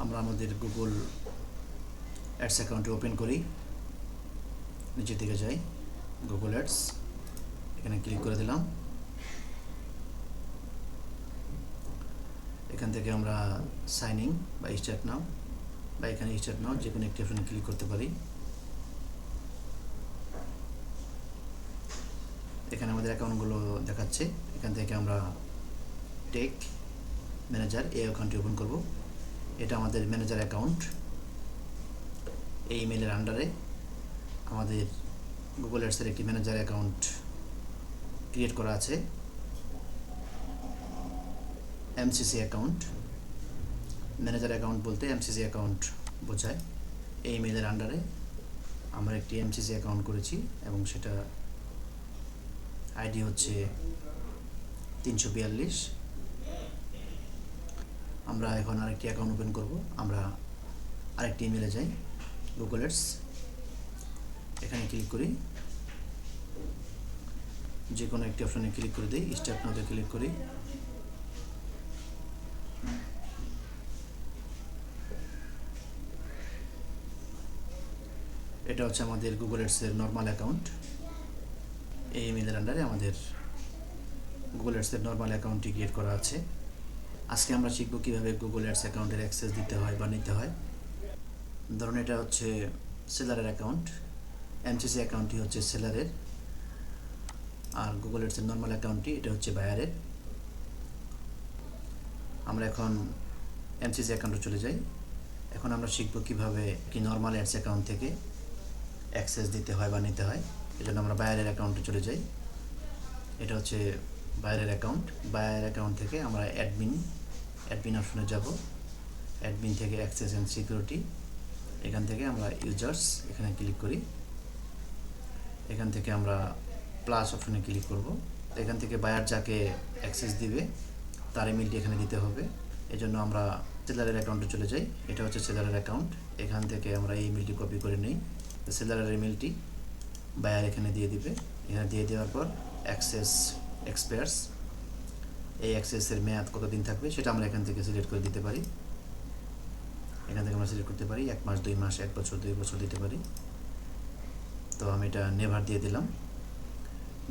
আমরা আমাদের Google ads অ্যাকাউন্টটি ওপেন করি, নিচের দিকে যাই, গুগল অ্যাডস, এখানে ক্লিক করে দিলাম। এখান থেকে আমরা সাইন ইন বা স্টার্ট নাও বা এখানে স্টার্ট নাও যে কোনো একটি অপশনে ক্লিক করতে পারি। এখানে আমাদের অ্যাকাউন্টগুলো দেখাচ্ছে। এখান থেকে আমরা টেক ম্যানেজার এই অ্যাকাউন্টটি ওপেন করব। এটা আমাদের ম্যানেজার অ্যাকাউন্ট। এই ইমেলের আন্ডারে আমাদের গুগল অ্যাডসের একটি ম্যানেজার অ্যাকাউন্ট ক্রিয়েট করা আছে, এমসিসি অ্যাকাউন্ট। ম্যানেজার অ্যাকাউন্ট বলতে এমসিসি অ্যাকাউন্ট বোঝায়। এই ইমেলের আন্ডারে আমরা একটি এমসিসি অ্যাকাউন্ট করেছি এবং সেটা আইডি হচ্ছে 342। আমরা এখন আরেকটি অ্যাকাউন্ট ওপেন করব। আমরা আরেকটি ইমেলে যাই, গুগল অ্যাডস, এখানে ক্লিক করি, যে কোনো একটি অপশনে ক্লিক করে দিই, স্টার্ট নাওতে ক্লিক করি। এটা হচ্ছে আমাদের গুগল অ্যাডসের নর্মাল অ্যাকাউন্ট। এই ইমেলের আন্ডারে আমাদের গুগল অ্যাডসের নর্মাল অ্যাকাউন্টটি ক্রিয়েট করা আছে। আজকে আমরা শিখব কীভাবে গুগল অ্যাডস অ্যাকাউন্টের অ্যাক্সেস দিতে হয় বা নিতে হয়। ধরুন এটা হচ্ছে সেলারের অ্যাকাউন্ট, এমসিসি অ্যাকাউন্টটি হচ্ছে সেলারের, আর গুগল অ্যাডসের নর্মাল অ্যাকাউন্টটি এটা হচ্ছে বায়ারের। আমরা এখন এমসিসি অ্যাকাউন্টে চলে যাই। এখন আমরা শিখব কীভাবে কি নর্মাল অ্যাডস অ্যাকাউন্ট থেকে অ্যাক্সেস দিতে হয় বা নিতে হয়। এজন্য আমরা বায়ারের অ্যাকাউন্টে চলে যাই। এটা হচ্ছে বায়ারের অ্যাকাউন্ট। বায়ার অ্যাকাউন্ট থেকে আমরা অ্যাডমিন অপশনে যাব। অ্যাডমিন থেকে অ্যাক্সেস অ্যান্ড সিকিউরিটি, এখান থেকে আমরা ইউজার্স এখানে ক্লিক করি। এখান থেকে আমরা প্লাস অপশনে ক্লিক করব। এখান থেকে বায়ার যাকে অ্যাক্সেস দিবে তার ইমেলটি এখানে দিতে হবে। এজন্য আমরা সেলারের অ্যাকাউন্টে চলে যাই। এটা হচ্ছে সেলারের অ্যাকাউন্ট। এখান থেকে আমরা এই ইমেলটি কপি করে নিই। সেলারের ইমেলটি বায়ার এখানে দিয়ে দিবে। এখানে দিয়ে দেওয়ার পর অ্যাক্সেস এক্সপায়ার্স, এই অ্যাক্সেসের মেয়াদ কতদিন থাকবে সেটা আমরা এখান থেকে সিলেক্ট করে দিতে পারি। এখান থেকে আমরা সিলেক্ট করতে পারি 1 মাস, 2 মাস, 1 বছর, 2 বছর দিতে পারি। তো আমি এটা নেভার দিয়ে দিলাম।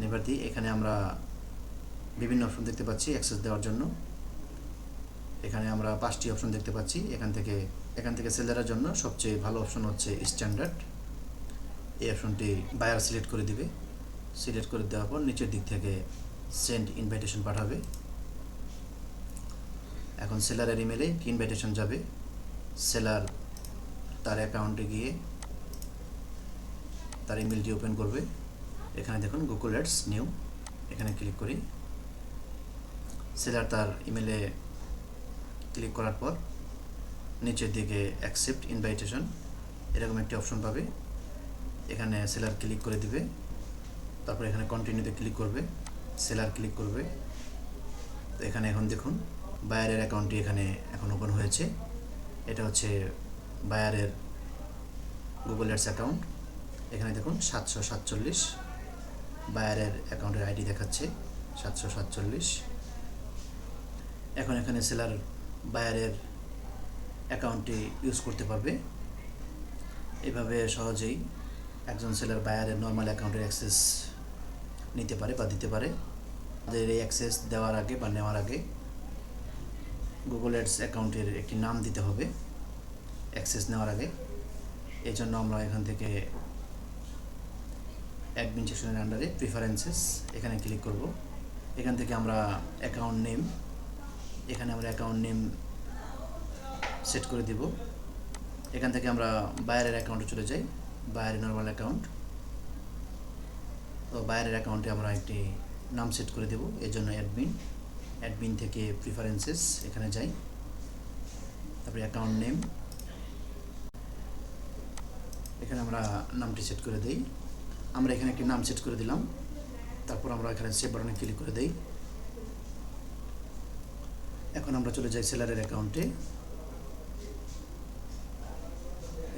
নেভার দিয়ে এখানে আমরা বিভিন্ন অপশন দেখতে পাচ্ছি অ্যাক্সেস দেওয়ার জন্য। এখানে আমরা 5টি অপশন দেখতে পাচ্ছি। এখান থেকে সেলারের জন্য সবচেয়ে ভালো অপশন হচ্ছে স্ট্যান্ডার্ড। এই অপশনটি বায়ার সিলেক্ট করে দিবে। সিলেক্ট করে দেওয়ার পর নিচের দিক থেকে সেন্ড ইনভাইটেশন পাঠাবে। এখন সেলারের ইমেলে ইনভাইটেশন যাবে। সেলার তার অ্যাকাউন্টে গিয়ে তার ইমেলটি ওপেন করবে। এখানে দেখুন গুগল অ্যাডস নিউ, এখানে ক্লিক করি। সেলার তার ইমেলে ক্লিক করার পর নিচের দিকে অ্যাকসেপ্ট ইনভাইটেশন এরকম একটি অপশন পাবে। এখানে সেলার ক্লিক করে দিবে। তারপর এখানে কন্টিনিউতে ক্লিক করবে, সেলার ক্লিক করবে। তো এখানে এখন দেখুন বায়ারের অ্যাকাউন্টটি এখানে এখন ওপেন হয়েছে। এটা হচ্ছে বায়ারের গুগল অ্যাডস অ্যাকাউন্ট। এখানে দেখুন 747 বায়ারের অ্যাকাউন্টের আইডি দেখাচ্ছে 747। এখন এখানে সেলার বায়ারের অ্যাকাউন্টটি ইউজ করতে পারবে। এভাবে সহজেই একজন সেলার বায়ারের নর্মাল অ্যাকাউন্টের অ্যাক্সেস নিতে পারে বা দিতে পারে। আমাদের এই অ্যাক্সেস দেওয়ার আগে বা নেওয়ার আগে গুগল অ্যাডস অ্যাকাউন্টের একটি নাম দিতে হবে অ্যাক্সেস নেওয়ার আগে। এই জন্য আমরা এখান থেকে অ্যাডমিন সেকশনের আন্ডারে প্রিফারেন্সেস এখানে ক্লিক করব। এখান থেকে আমরা অ্যাকাউন্ট নেম, এখানে আমরা অ্যাকাউন্ট নেম সেট করে দিব। এখান থেকে আমরা বায়ারের অ্যাকাউন্টে চলে যাই, বায়ারের নর্মাল অ্যাকাউন্ট। তো বায়ারের অ্যাকাউন্টে আমরা একটি নাম সেট করে দেব। এর জন্য অ্যাডমিন থেকে প্রিফারেন্সেস এখানে যাই, তারপরে অ্যাকাউন্ট নেম, এখানে আমরা নামটি সেট করে দিই। আমরা এখানে একটি নাম সেট করে দিলাম। তারপর আমরা এখানে সেভ বাটনে ক্লিক করে দিই। এখন আমরা চলে যাই সেলারের অ্যাকাউন্টে।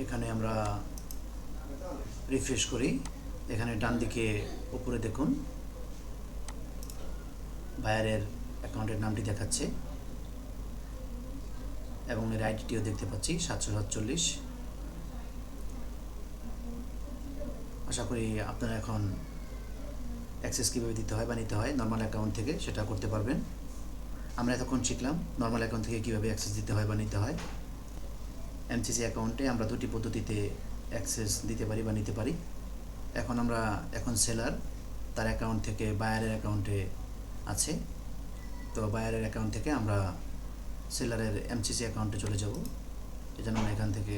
এখানে আমরা রিফ্রেশ করি। এখানে ডান দিকে উপরে দেখুন বায়ারের অ্যাকাউন্টের নামটি দেখাচ্ছে। এবং এর আইডিটিও দেখতে পাচ্ছি 747। আশা করি আপনারা এখন অ্যাক্সেস কীভাবে দিতে হয় বা নিতে হয় নর্মাল অ্যাকাউন্ট থেকে সেটা করতে পারবেন। আমরা এতক্ষণ শিখলাম নর্মাল অ্যাকাউন্ট থেকে কীভাবে অ্যাক্সেস দিতে হয় বা নিতে হয়। এমসিসি অ্যাকাউন্টে আমরা দুটি পদ্ধতিতে অ্যাক্সেস দিতে পারি বা নিতে পারি। এখন সেলার তার অ্যাকাউন্ট থেকে বায়ারের অ্যাকাউন্টে আছে, তো বায়ারের অ্যাকাউন্ট থেকে আমরা সেলারের এমসিসি অ্যাকাউন্টে চলে যাব। এজন্য আমরা এখান থেকে,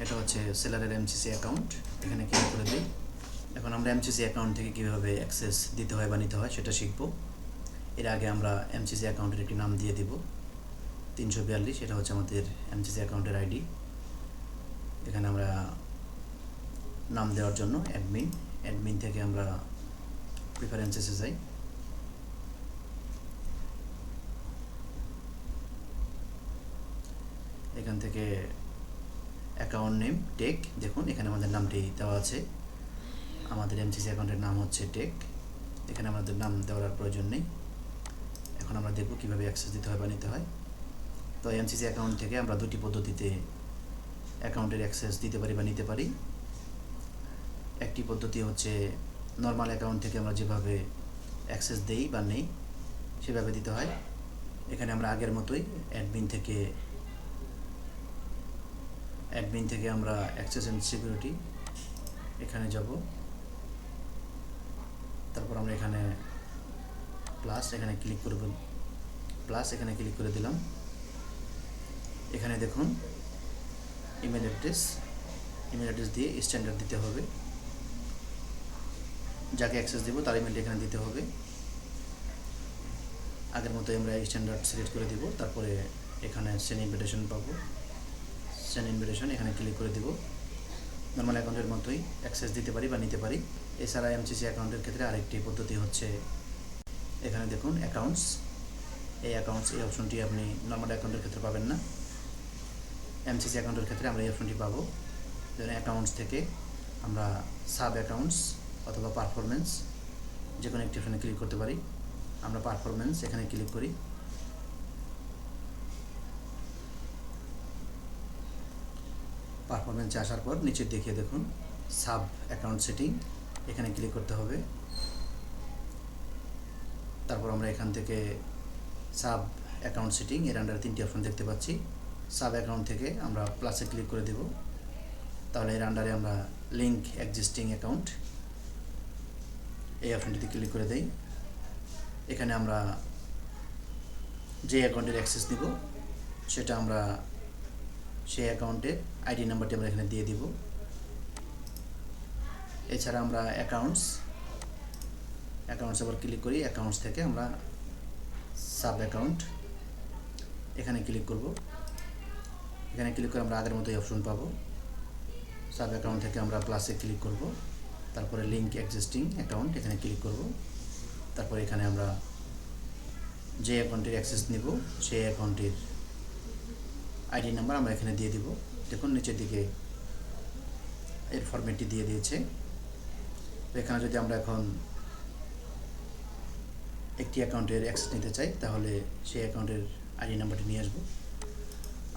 এটা হচ্ছে সেলারের এমসিসি অ্যাকাউন্ট, এখানে ক্লিক করে দিই। এখন আমরা এমসিসি অ্যাকাউন্ট থেকে কীভাবে অ্যাক্সেস দিতে হয় বা নিতে হয় সেটা শিখব। এর আগে আমরা এমসিসি অ্যাকাউন্টের একটি নাম দিয়ে দিব 342, এটা হচ্ছে আমাদের এমসিসি অ্যাকাউন্টের আইডি। এখানে আমরা নাম দেওয়ার জন্য অ্যাডমিন থেকে আমরা প্রিফারেন্সেসে যাই। এখান থেকে অ্যাকাউন্ট নেম টেক, দেখুন এখানে আমাদের নামটি দেওয়া আছে। আমাদের এমসিসি অ্যাকাউন্টের নাম হচ্ছে টেক, এখানে আমাদের নাম দেওয়ার প্রয়োজন নেই। এখন আমরা দেখব কীভাবে অ্যাক্সেস দিতে হয় বা নিতে হয়। তো এমসিসি অ্যাকাউন্ট থেকে আমরা দুটি পদ্ধতিতে অ্যাকাউন্টের অ্যাক্সেস দিতে পারি বা নিতে পারি। একটি পদ্ধতি হচ্ছে নর্মাল অ্যাকাউন্ট থেকে আমরা যেভাবে অ্যাক্সেস দেই বা নেই সেভাবে দিতে হয়। এখানে আমরা আগের মতোই অ্যাডমিন থেকে আমরা অ্যাক্সেস অ্যান্ড সিকিউরিটি এখানে যাব। তারপর আমরা এখানে এখানে ক্লিক করব, এখানে ক্লিক করে দিলাম। এখানে দেখুন ইমেল অ্যাড্রেস দিয়ে স্ট্যান্ডার্ড দিতে হবে, যাকে অ্যাক্সেস দেব তার ইমেলটা এখানে দিতে হবে। আগের মতো আমরা স্ট্যান্ডার্ড সিলেক্ট করে দিব। তারপরে এখানে সেন্ড ইনভিটেশন পাবো, এখানে ক্লিক করে দিব। নর্মাল অ্যাকাউন্টের মতোই অ্যাক্সেস দিতে পারি বা নিতে পারি। এছাড়া এমসিসি অ্যাকাউন্টের ক্ষেত্রে আরেকটি পদ্ধতি হচ্ছে, এখানে দেখুন অ্যাকাউন্টস, এই অপশনটি আপনি নর্মাল অ্যাকাউন্টের ক্ষেত্রে পাবেন না। এমসিসি অ্যাকাউন্টের ক্ষেত্রে আমরা এই অপশনটি পাবো। যেমন অ্যাকাউন্টস থেকে আমরা সাব অ্যাকাউন্টস অথবা পারফরমেন্স যে কোনো একটি অপশনে ক্লিক করতে পারি। আমরা পারফরমেন্স এখানে ক্লিক করি। পারফরমেন্সে আসার পর নিচের দিকে দেখুন সাব অ্যাকাউন্ট সেটিং, এখানে ক্লিক করতে হবে। তারপর আমরা এখান থেকে সাব অ্যাকাউন্ট সেটিং এর আন্ডারে তিনটি অপশন দেখতে পাচ্ছি। সাব অ্যাকাউন্ট থেকে আমরা প্লাসে ক্লিক করে দেব। তাহলে এর আন্ডারে আমরা লিঙ্ক এক্সিস্টিং অ্যাকাউন্ট এই অপশনটিতে ক্লিক করে দেই। এখানে আমরা যে অ্যাকাউন্টের অ্যাক্সেস নিব সেটা আমরা সেই অ্যাকাউন্টের আইডি নাম্বারটি আমরা এখানে দিয়ে দিব। এছাড়া আমরা অ্যাকাউন্টস আবার ক্লিক করি। অ্যাকাউন্টস থেকে আমরা সাব অ্যাকাউন্ট এখানে ক্লিক করব। এখানে ক্লিক করে আমরা আগের মতোই অপশন পাবো। সাব অ্যাকাউন্ট থেকে আমরা প্লাসে ক্লিক করব। তারপরে লিঙ্ক এক্সিস্টিং অ্যাকাউন্ট এখানে ক্লিক করব। তারপরে এখানে আমরা যে অ্যাকাউন্টের অ্যাক্সেস নিব সেই অ্যাকাউন্টের আইডি নাম্বার আমরা এখানে দিয়ে দিব। দেখুন নিচের দিকে এর ফরম্যাটটি দিয়ে দিয়েছে। এখানে যদি আমরা এখন একটি অ্যাকাউন্টের অ্যাক্সেস নিতে চাই তাহলে সেই অ্যাকাউন্টের আইডি নাম্বারটি নিয়ে আসব।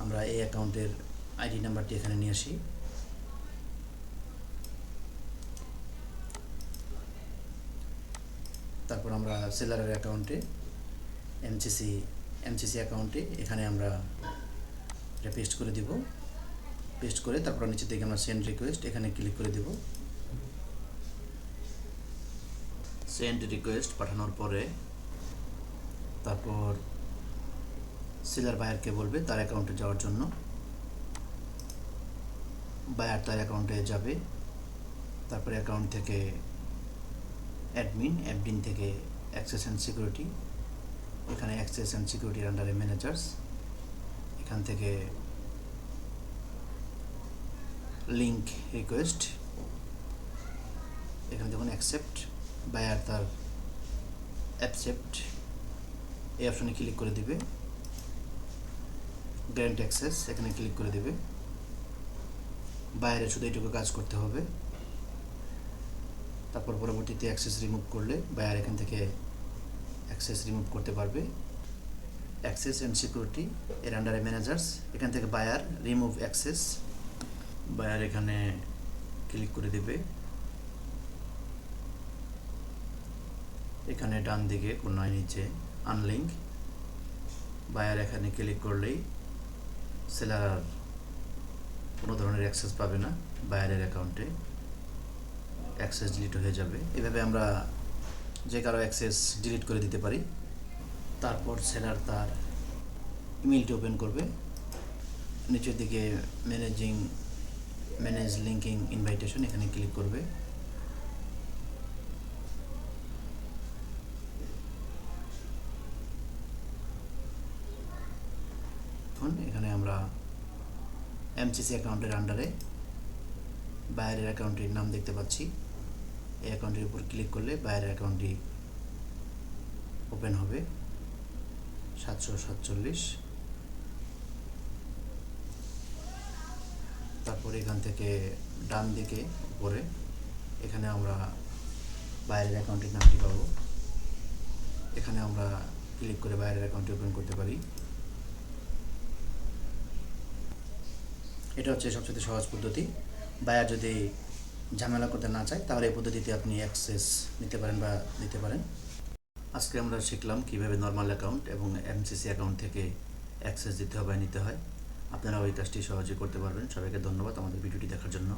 আমরা এই অ্যাকাউন্টের আইডি নাম্বারটি এখানে নিয়ে আসি। তারপর আমরা সেলারের অ্যাকাউন্টে এমসিসি অ্যাকাউন্টে এখানে আমরা এটা পেস্ট করে দিব। পেস্ট করে তারপর নিচে থেকে আমরা সেন্ড রিকোয়েস্ট এখানে ক্লিক করে দেব। সেন্ড রিকোয়েস্ট পাঠানোর পরে তারপর সেলার বায়ারকে বলবে তার অ্যাকাউন্টে যাওয়ার জন্য। বায়ার তার অ্যাকাউন্টে যাবে। তারপরে অ্যাকাউন্ট থেকে অ্যাডমিন থেকে অ্যাক্সেস অ্যান্ড সিকিউরিটি, এখানে অ্যাক্সেস অ্যান্ড সিকিউরিটির আন্ডারে ম্যানেজার্স, এখান থেকে লিঙ্ক রিকোয়েস্ট, এখানে দেখুন অ্যাকসেপ্ট, বায়ার তার অ্যাকসেপ্ট এই অপশনে ক্লিক করে দিবে। গ্র্যান্ট অ্যাক্সেস এখানে ক্লিক করে দেবে। বায়ারে শুধু এইটুকু কাজ করতে হবে। তারপর পরবর্তীতে অ্যাক্সেস রিমুভ করলে বায়ার এখান থেকে অ্যাক্সেস রিমুভ করতে পারবে। অ্যাক্সেস অ্যান্ড সিকিউরিটি এর আন্ডারে ম্যানেজার্স, এখান থেকে বায়ার রিমুভ অ্যাক্সেস, বায়ার এখানে ক্লিক করে দেবে। এখানে ডান দিকে কোনায় নিচে আনলিঙ্ক, বায়ার এখানে ক্লিক করলেই সেলার কোনো ধরনের অ্যাক্সেস পাবে না, বায়ারের অ্যাকাউন্টে অ্যাক্সেস ডিলিট হয়ে যাবে। এভাবে আমরা যে কারো অ্যাক্সেস ডিলিট করে দিতে পারি। তারপর সেলার তার ইমেলটি ওপেন করবে, নিচের দিকে ম্যানেজ লিঙ্কিং ইনভাইটেশন এখানে ক্লিক করবে। এখানে আমরা এমসিসি অ্যাকাউন্টের আন্ডারে বায়ারের অ্যাকাউন্টের নাম দেখতে পাচ্ছি। এই অ্যাকাউন্টের উপর ক্লিক করলে বায়ারের অ্যাকাউন্টটি ওপেন হবে 747। তারপর এখান থেকে ডান দিকে উপরে এখানে আমরা বায়ারের অ্যাকাউন্টের নামটি পাবো, এখানে আমরা ক্লিক করে বায়ারের অ্যাকাউন্টটি ওপেন করতে পারি। এটা হচ্ছে সবচেয়ে সহজ পদ্ধতি। বায়ার যদি ঝামেলা করতে না চায় তাহলে এই পদ্ধতিতে আপনি অ্যাক্সেস নিতে পারেন বা দিতে পারেন। আজকে আমরা শিখলাম কিভাবে নর্মাল অ্যাকাউন্ট এবং এমসিসি অ্যাকাউন্ট থেকে অ্যাক্সেস দিতে হয় বা নিতে হয়। আপনারা ওই কাজটি সহজে করতে পারবেন। সবাইকে ধন্যবাদ আমাদের ভিডিওটি দেখার জন্য।